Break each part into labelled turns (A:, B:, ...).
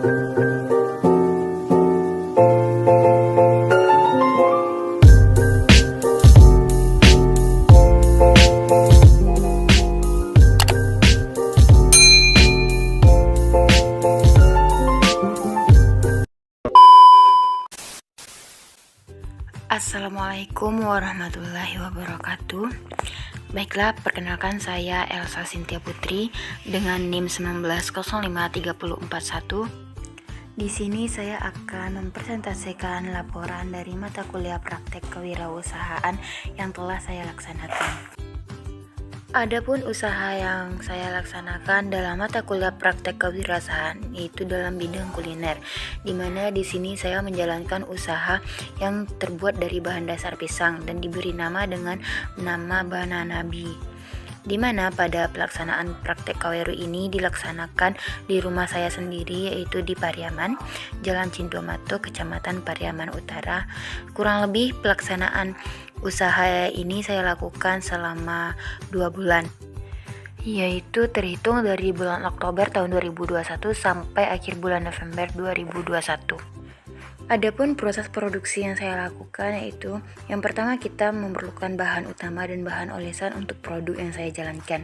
A: Assalamualaikum warahmatullahi wabarakatuh. Baiklah, perkenalkan saya Elsa Cynthia Putri dengan NIM 1905341. Di sini saya akan mempresentasikan laporan dari mata kuliah praktek kewirausahaan yang telah saya laksanakan. Adapun usaha yang saya laksanakan dalam mata kuliah praktek kewirausahaan yaitu dalam bidang kuliner, di mana di sini saya menjalankan usaha yang terbuat dari bahan dasar pisang dan diberi nama dengan nama Banana Bee. Di mana pada pelaksanaan praktek KWRU ini dilaksanakan di rumah saya sendiri, yaitu di Pariaman, Jalan Cindomato, Kecamatan Pariaman Utara. Kurang lebih pelaksanaan usaha ini saya lakukan selama 2 bulan, yaitu terhitung dari bulan Oktober tahun 2021 sampai akhir bulan November 2021. Adapun proses produksi yang saya lakukan yaitu yang pertama kita memerlukan bahan utama dan bahan olesan untuk produk yang saya jalankan.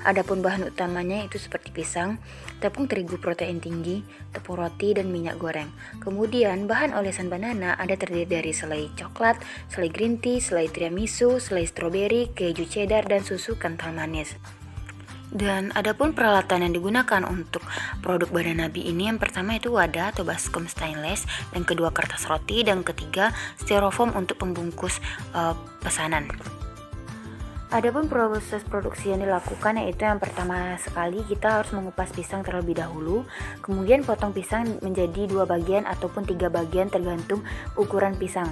A: Adapun bahan utamanya itu seperti pisang, tepung terigu protein tinggi, tepung roti, dan minyak goreng. Kemudian bahan olesan banana ada terdiri dari selai coklat, selai green tea, selai tiramisu, selai stroberi, keju cheddar, dan susu kental manis. Dan adapun peralatan yang digunakan untuk produk Banana Bee ini, yang pertama itu wadah atau baskom stainless, dan kedua kertas roti, dan ketiga styrofoam untuk pembungkus pesanan. Adapun proses produksi yang dilakukan yaitu yang pertama sekali kita harus mengupas pisang terlebih dahulu, kemudian potong pisang menjadi 2 bagian ataupun 3 bagian tergantung ukuran pisang.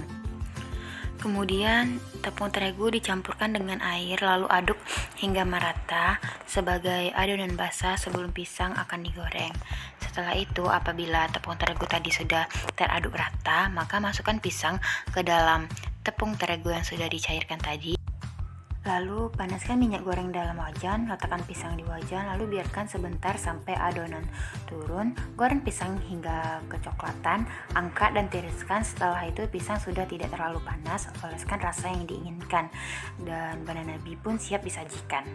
A: Kemudian tepung terigu dicampurkan dengan air lalu aduk hingga merata sebagai adonan basah sebelum pisang akan digoreng. Setelah itu apabila tepung terigu tadi sudah teraduk rata, maka masukkan pisang ke dalam tepung terigu yang sudah dicairkan tadi. Lalu panaskan minyak goreng dalam wajan, letakkan pisang di wajan, lalu biarkan sebentar sampai adonan turun. Goreng pisang hingga kecoklatan, angkat dan tiriskan. Setelah itu pisang sudah tidak terlalu panas, oleskan rasa yang diinginkan, dan Banana Bee pun siap disajikan.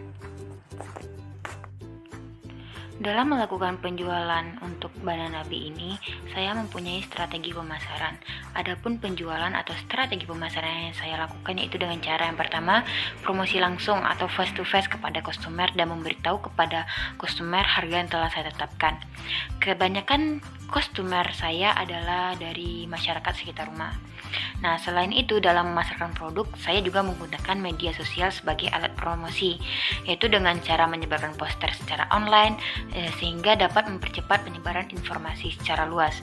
A: Dalam melakukan penjualan untuk Banana Bee ini, saya mempunyai strategi pemasaran. Adapun penjualan atau strategi pemasaran yang saya lakukan yaitu dengan cara yang pertama, promosi langsung atau face to face kepada customer dan memberitahu kepada customer harga yang telah saya tetapkan. Kebanyakan customer saya adalah dari masyarakat sekitar rumah. Nah, selain itu dalam memasarkan produk, saya juga menggunakan media sosial sebagai alat promosi, yaitu dengan cara menyebarkan poster secara online sehingga dapat mempercepat penyebaran informasi secara luas.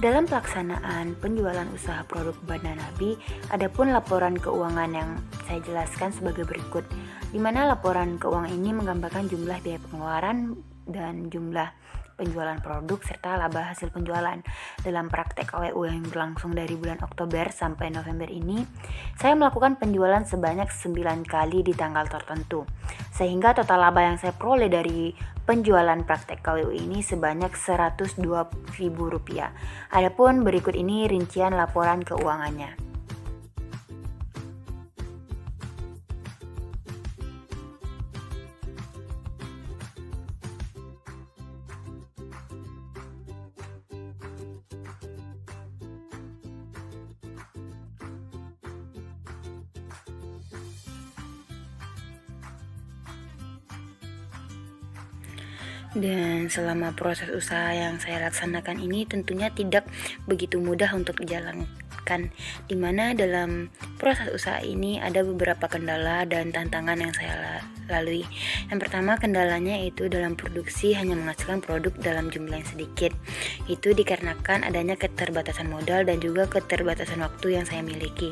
A: Dalam pelaksanaan penjualan usaha produk Banana Bee, adapun laporan keuangan yang saya jelaskan sebagai berikut, di mana laporan keuangan ini menggambarkan jumlah biaya pengeluaran dan jumlah penjualan produk serta laba hasil penjualan. Dalam praktek KWU yang berlangsung dari bulan Oktober sampai November ini, saya melakukan penjualan sebanyak 9 kali di tanggal tertentu, sehingga total laba yang saya peroleh dari penjualan praktek KWU ini sebanyak Rp102.000. Adapun berikut ini rincian laporan keuangannya. Dan selama proses usaha yang saya laksanakan ini tentunya tidak begitu mudah untuk dijalankan, di mana dalam proses usaha ini ada beberapa kendala dan tantangan yang saya lalui. Yang pertama, kendalanya itu dalam produksi hanya menghasilkan produk dalam jumlah yang sedikit. Itu dikarenakan adanya keterbatasan modal dan juga keterbatasan waktu yang saya miliki.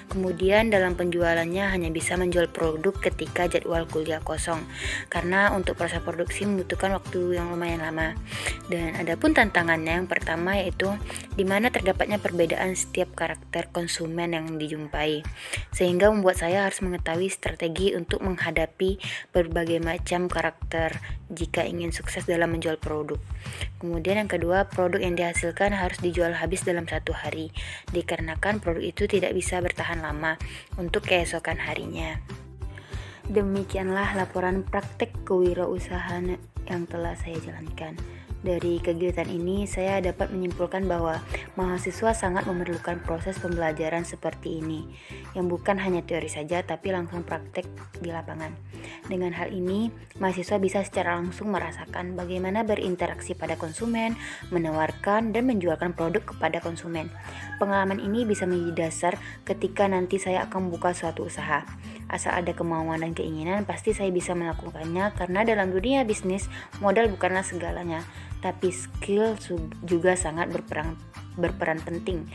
A: Kemudian dalam penjualannya hanya bisa menjual produk ketika jadwal kuliah kosong, karena untuk proses produksi membutuhkan waktu yang lumayan lama. Dan ada pun tantangannya yang pertama yaitu di mana terdapatnya perbedaan setiap karakter konsumen yang dijumpai, sehingga membuat saya harus mengetahui strategi untuk menghadapi berbagai macam karakter jika ingin sukses dalam menjual produk. Kemudian yang kedua, produk yang dihasilkan harus dijual habis dalam 1 hari, dikarenakan produk itu tidak bisa bertahan lama untuk keesokan harinya. Demikianlah laporan praktek kewirausahaan yang telah saya jalankan. Dari kegiatan ini, saya dapat menyimpulkan bahwa mahasiswa sangat memerlukan proses pembelajaran seperti ini, yang bukan hanya teori saja, tapi langsung praktek di lapangan. Dengan hal ini, mahasiswa bisa secara langsung merasakan bagaimana berinteraksi pada konsumen, menawarkan, dan menjualkan produk kepada konsumen. Pengalaman ini bisa menjadi dasar ketika nanti saya akan membuka suatu usaha. Asal ada kemauan dan keinginan, pasti saya bisa melakukannya, karena dalam dunia bisnis, modal bukanlah segalanya, tapi skill juga sangat berperan penting.